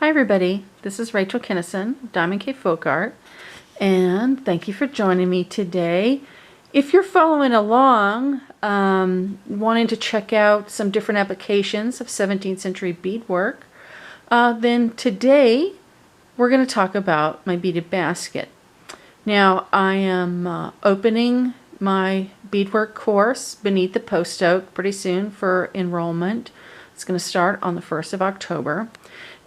Hi everybody, this is Rachel Kinnison, Diamond K Folk Art, and thank you for joining me today. If you're following along, wanting to check out some different applications of 17th century beadwork, then today we're going to talk about my beaded basket. Now I am opening my beadwork course, Beneath the Poft Oak, pretty soon for enrollment. It's going to start on the 1st of October.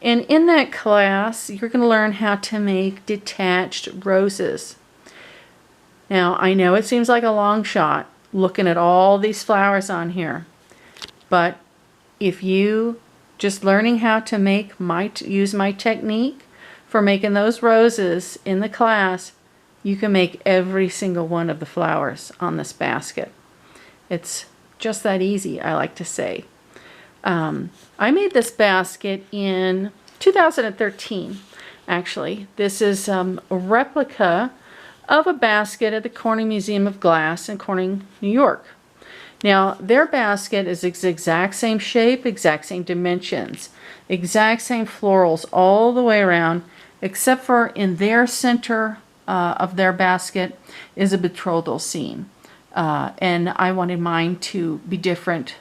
And in that class, you're going to learn how to make detached roses. Now, I know it seems like a long shot looking at all these flowers on here, but if you just learning how to make use my technique for making those roses in the class, you can make every single one of the flowers on this basket. It's just that easy, I like to say. I made this basket in 2013, actually. This is a replica of a basket at the Corning Museum of Glass in Corning, New York. Now, their basket is the exact same shape, exact same dimensions, exact same florals all the way around, except for in their center of their basket is a betrothal scene. And I wanted mine to be different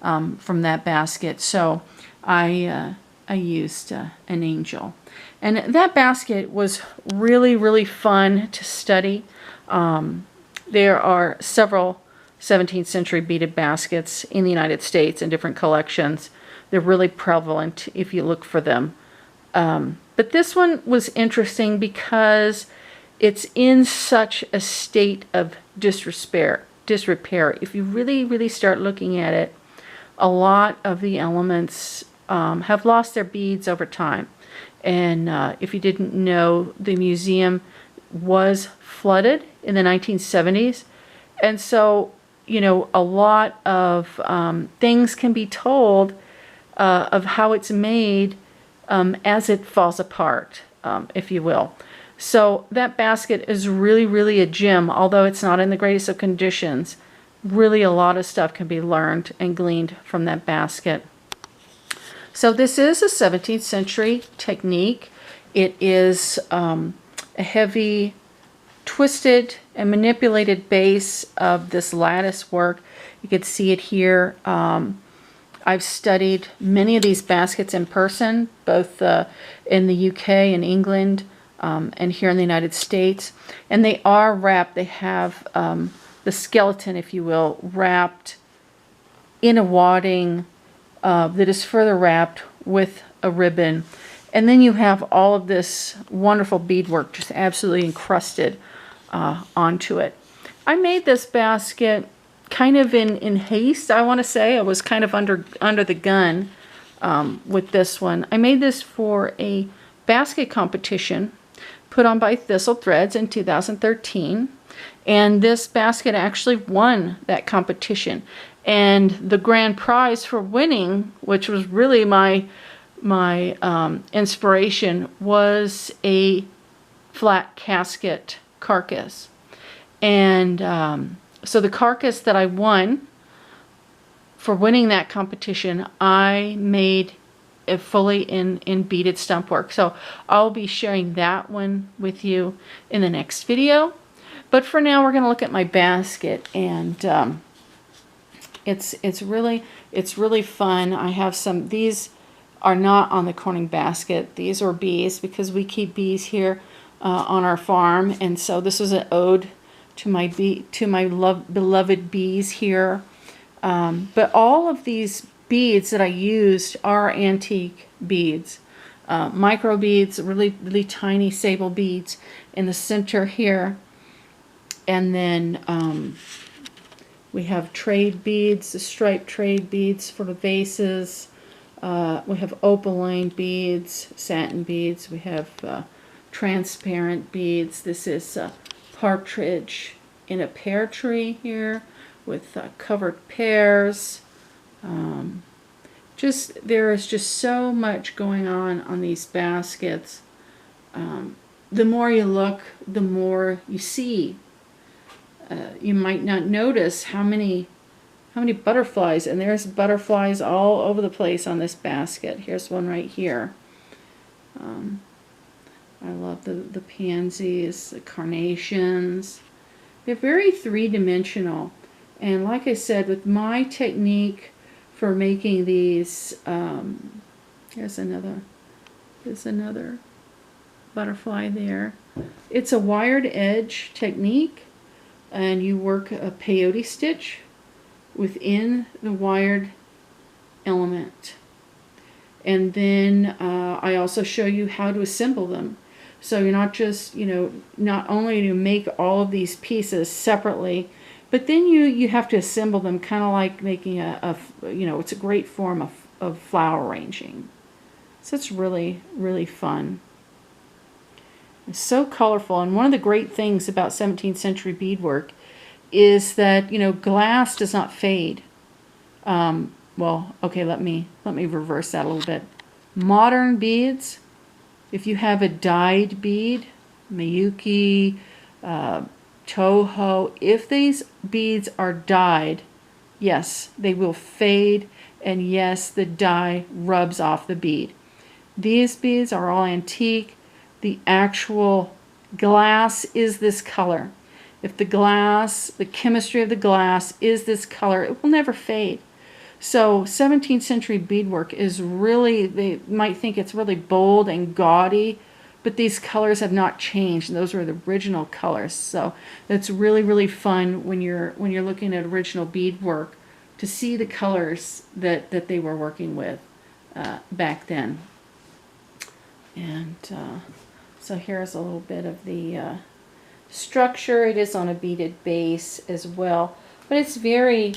from that basket, so I used an angel. And that basket was really fun to study. There are several 17th century beaded baskets in the United States in different collections. They're really prevalent if you look for them. But this one was interesting because it's in such a state of disrepair. If you really start looking at it, a lot of the elements have lost their beads over time. And if you didn't know, the museum was flooded in the 1970s. And so, you know, a lot of things can be told of how it's made as it falls apart, if you will. So that basket is really a gem, although it's not in the greatest of conditions. Really a lot of stuff can be learned and gleaned from that basket. So this is a 17th century technique. It is a heavy twisted and manipulated base of this lattice work. You can see it here. I've studied many of these baskets in person, both in the UK and England and here in the United States. And they are wrapped. They have the skeleton, if you will, wrapped in a wadding that is further wrapped with a ribbon. And then you have all of this wonderful beadwork just absolutely encrusted onto it. I made this basket kind of in haste, I want to say. I was kind of under the gun with this one. I made this for a basket competition put on by Thistle Threads in 2013. And this basket actually won that competition. And the grand prize for winning, which was really my inspiration, was a flat casket carcass. And so the carcass that I won for winning that competition, I made it fully in beaded stump work. So I'll be sharing that one with you in the next video. But for now, we're going to look at my basket, and it's really fun. I have some. These are not on the Corning basket. These are bees because we keep bees here on our farm, and so this is an ode to my beloved bees here. But all of these beads that I used are antique beads, micro beads, really tiny sable beads in the center here. And then we have trade beads, the striped trade beads for the vases. We have opaline beads, satin beads. We have transparent beads. This is a partridge in a pear tree here with covered pears. There is just so much going on these baskets. The more you look, the more you see. You might not notice how many butterflies, and there's butterflies all over the place on this basket. Here's one right here. I love the pansies, the carnations. They're very three-dimensional. And like I said, with my technique for making these, there's another butterfly there. It's a wired edge technique, and you work a peyote stitch within the wired element. And then I also show you how to assemble them. So you're not just, not only to make all of these pieces separately, but then you have to assemble them kind of like making it's a great form of flower arranging. So it's really, really fun. It's so colorful. And one of the great things about 17th century beadwork is that, glass does not fade. Well, okay, let me reverse that a little bit. Modern beads, if you have a dyed bead, Miyuki, Toho, if these beads are dyed, yes, they will fade, and yes, the dye rubs off the bead. These beads are all antique. The actual glass is this color. If the chemistry of the glass is this color, it will never fade. So 17th century beadwork is really, they might think it's really bold and gaudy, but these colors have not changed. And those are the original colors. So it's really, really fun when you're looking at original beadwork to see the colors that they were working with back then. And so here's a little bit of the structure. It is on a beaded base as well, but it's very,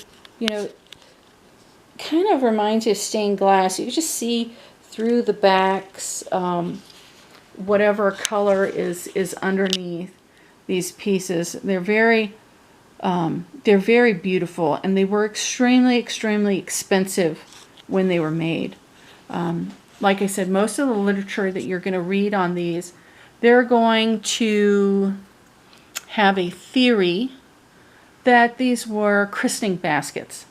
kind of reminds you of stained glass. You just see through the backs whatever color is underneath these pieces. They're very beautiful, and they were extremely, extremely expensive when they were made. Like I said, most of the literature that you're going to read on these, they're going to have a theory that these were christening baskets.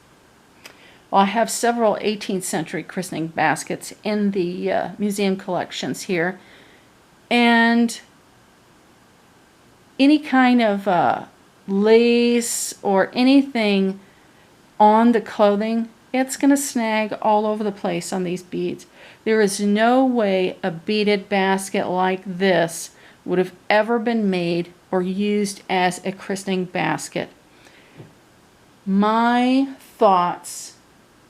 Well, I have several 18th century christening baskets in the museum collections here. And any kind of lace or anything on the clothing, it's going to snag all over the place on these beads. There is no way a beaded basket like this would have ever been made or used as a christening basket. My thoughts,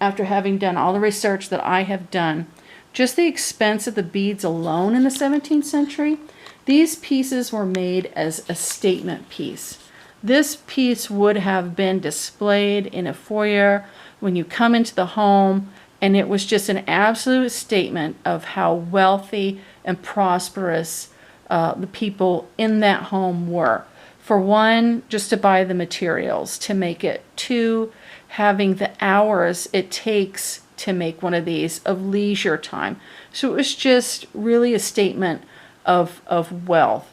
after having done all the research that I have done, just the expense of the beads alone in the 17th century, these pieces were made as a statement piece. This piece would have been displayed in a foyer when you come into the home, and it was just an absolute statement of how wealthy and prosperous the people in that home were. For one, just to buy the materials to make it. Two, having the hours it takes to make one of these of leisure time. So it was just really a statement of wealth.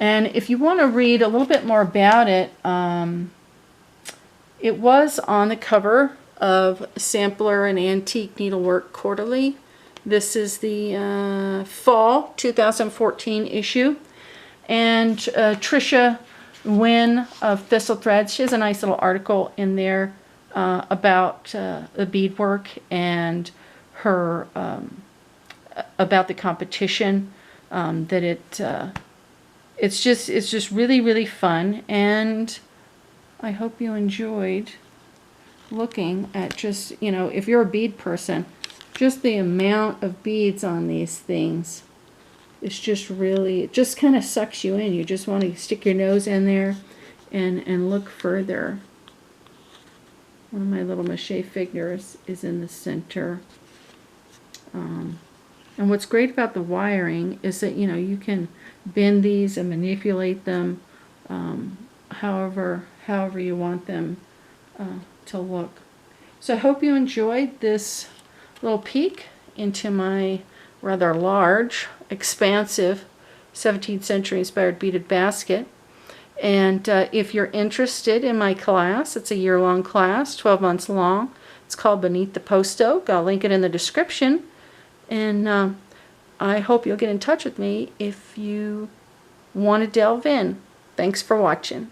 And if you want to read a little bit more about it, it was on the cover of Sampler and Antique Needlework Quarterly. This is the fall 2014 issue. And Tricia Wynn of Thistle Threads, she has a nice little article in there about the beadwork and her about the competition. It's just really, really fun, and I hope you enjoyed looking at just, if you're a bead person, just the amount of beads on these things. It's just really, it just kind of sucks you in. You just want to stick your nose in there and look further. One of my little mache figures is in the center. And what's great about the wiring is that, you can bend these and manipulate them however you want them to look. So I hope you enjoyed this little peek into my rather large, expansive 17th century inspired beaded basket. And if you're interested in my class, it's a year-long class, 12 months long. It's called Beneath the Poft Oak. I'll link it in the description. And I hope you'll get in touch with me if you want to delve in. Thanks for watching.